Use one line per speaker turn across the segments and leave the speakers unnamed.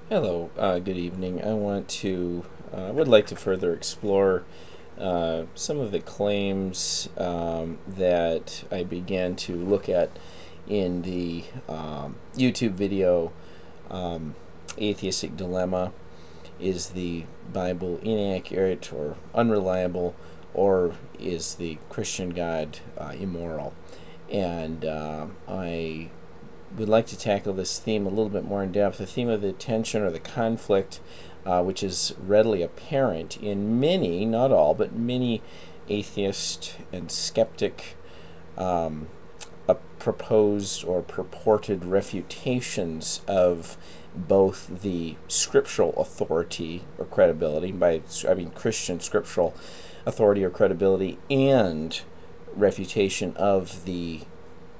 Hello, good evening. I would like to further explore some of the claims that I began to look at in the YouTube video Atheistic Dilemma. Is the Bible inaccurate or unreliable, or is the Christian God immoral? And I would like to tackle this theme a little bit more in depth, the theme of the tension or the conflict, which is readily apparent in many, not all, but many atheist and skeptic proposed or purported refutations of both the scriptural authority or credibility, by I mean Christian scriptural authority or credibility, and refutation of the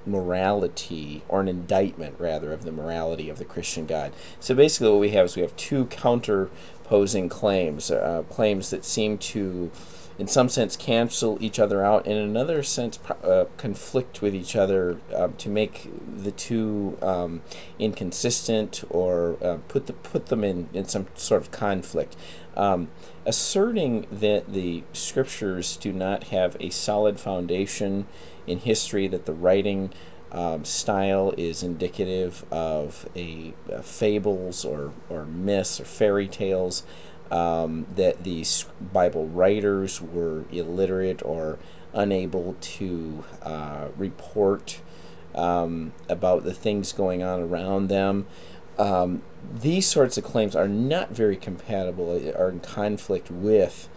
morality, or an indictment rather, of the morality of the Christian God. So basically what we have is we have two counterposing claims, claims that seem to in some sense cancel each other out, and in another sense conflict with each other, to make the two inconsistent, or put them in some sort of conflict. Asserting that the scriptures do not have a solid foundation in history, that the writing style is indicative of fables or myths or fairy tales, that these Bible writers were illiterate or unable to report about the things going on around them. These sorts of claims are not very compatible, are in conflict with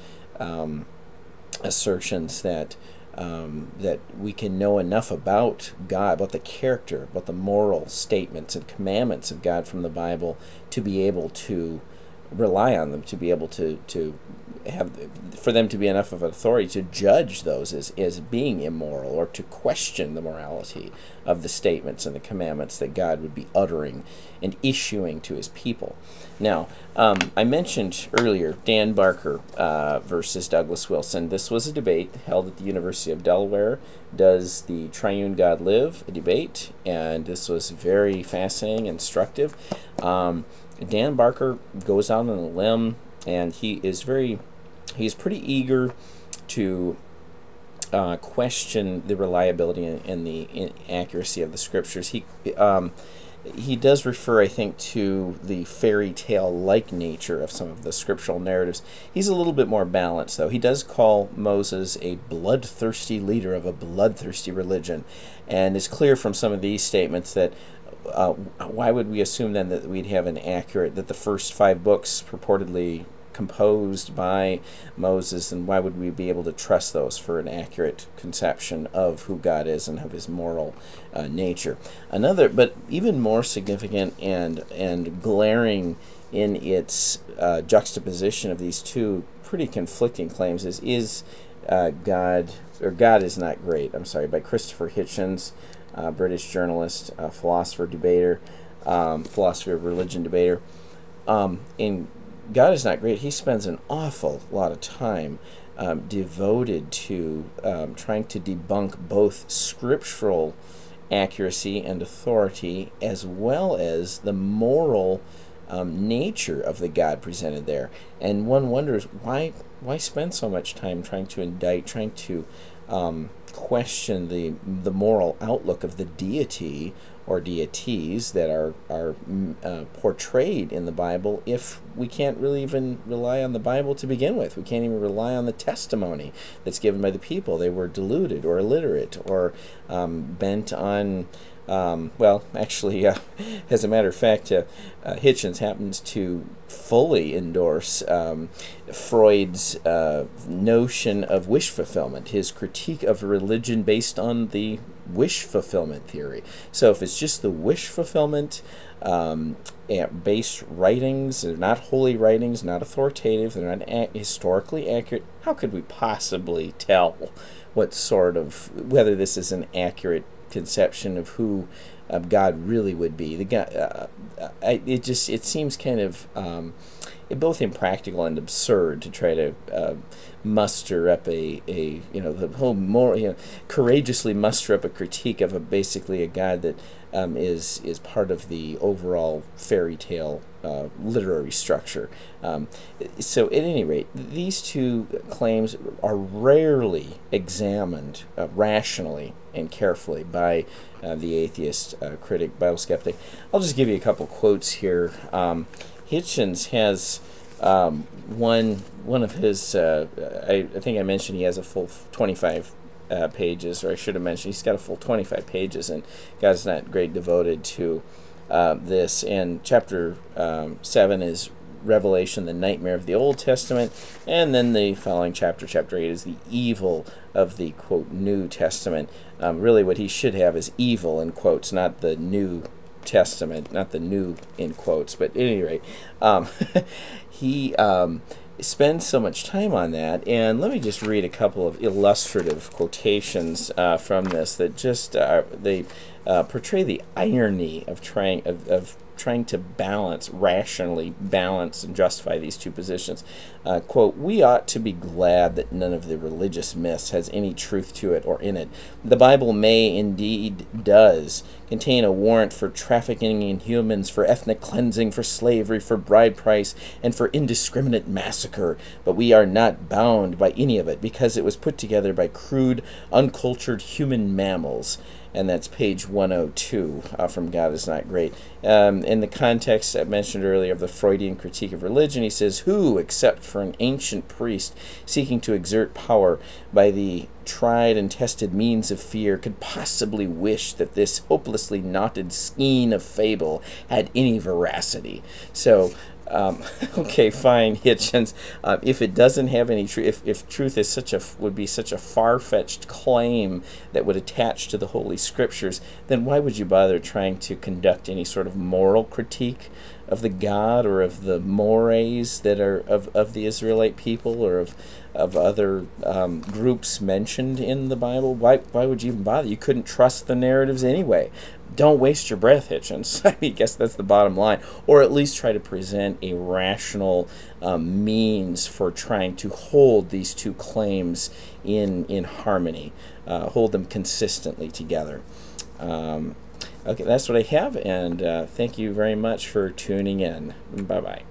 assertions that that we can know enough about God, about the character, about the moral statements and commandments of God from the Bible, to be able to rely on them, to be able to have, for them to be enough of an authority to judge those as being immoral, or to question the morality of the statements and the commandments that God would be uttering and issuing to his people. Now, I mentioned earlier Dan Barker versus Douglas Wilson. This was a debate held at the University of Delaware. Does the triune God live? A debate, and this was very fascinating, instructive. Dan Barker goes out on a limb, and he's pretty eager to question the reliability and the inaccuracy of the scriptures. He does refer, I think, to the fairy tale-like nature of some of the scriptural narratives. He's a little bit more balanced, though. He does call Moses a bloodthirsty leader of a bloodthirsty religion, and it's clear from some of these statements that why would we assume then that we'd have that the first 5 books purportedly composed by Moses, and why would we be able to trust those for an accurate conception of who God is and of his moral nature? Another, but even more significant and glaring in its juxtaposition of these two pretty conflicting claims is God is Not Great, by Christopher Hitchens, British journalist, philosopher, debater, philosophy of religion debater. In God is Not Great, he spends an awful lot of time devoted to trying to debunk both scriptural accuracy and authority, as well as the moral nature of the God presented there. And one wonders, why spend so much time trying to indict, trying to question the moral outlook of the deity or deities that are portrayed in the Bible, if we can't really even rely on the Bible to begin with? We can't even rely on the testimony that's given by the people. They were deluded or illiterate, or bent on as a matter of fact, Hitchens happens to fully endorse Freud's notion of wish fulfillment, his critique of religion based on the wish fulfillment theory. So if it's just the wish fulfillment based writings, they're not holy writings, not authoritative, they're not historically accurate, how could we possibly tell whether this is an accurate conception of who God really would be? It seems kind of both impractical and absurd to try to muster up the whole more, courageously muster up a critique of basically a God that is part of the overall fairy tale literary structure. So at any rate, these two claims are rarely examined rationally and carefully by the atheist critic, Bible skeptic. I'll just give you a couple quotes here. Hitchens has one of his, I think I mentioned he has a full 25 pages, or I should have mentioned he's got a full 25 pages, and God's Not Great devoted to this. And chapter 7 is Revelation, the nightmare of the Old Testament, and then the following chapter, chapter 8, is the evil of the, quote, New Testament. Really what he should have is evil, in quotes, not the New Testament, not the new, in quotes. But at any rate, he spends so much time on that, and let me just read a couple of illustrative quotations from this that just they portray the irony of trying to rationally balance and justify these two positions. Quote, "We ought to be glad that none of the religious myths has any truth to it or in it. The Bible may, indeed does, contain a warrant for trafficking in humans, for ethnic cleansing, for slavery, for bride price, and for indiscriminate massacre, but we are not bound by any of it, because it was put together by crude, uncultured human mammals." And that's page 102 from God Is Not Great. In the context I mentioned earlier of the Freudian critique of religion, he says, "Who, except for an ancient priest seeking to exert power by the tried and tested means of fear, could possibly wish that this hopelessly knotted skein of fable had any veracity?" So, okay, fine, Hitchens. If it doesn't have any truth, if truth is would be such a far-fetched claim that would attach to the Holy Scriptures, then why would you bother trying to conduct any sort of moral critique of the God or of the mores that are of the Israelite people, or of other groups mentioned in the Bible? Why would you even bother? You couldn't trust the narratives anyway. Don't waste your breath, Hitchens. I guess that's the bottom line. Or at least try to present a rational means for trying to hold these two claims in harmony, hold them consistently together. Okay, that's what I have, and thank you very much for tuning in. Bye-bye.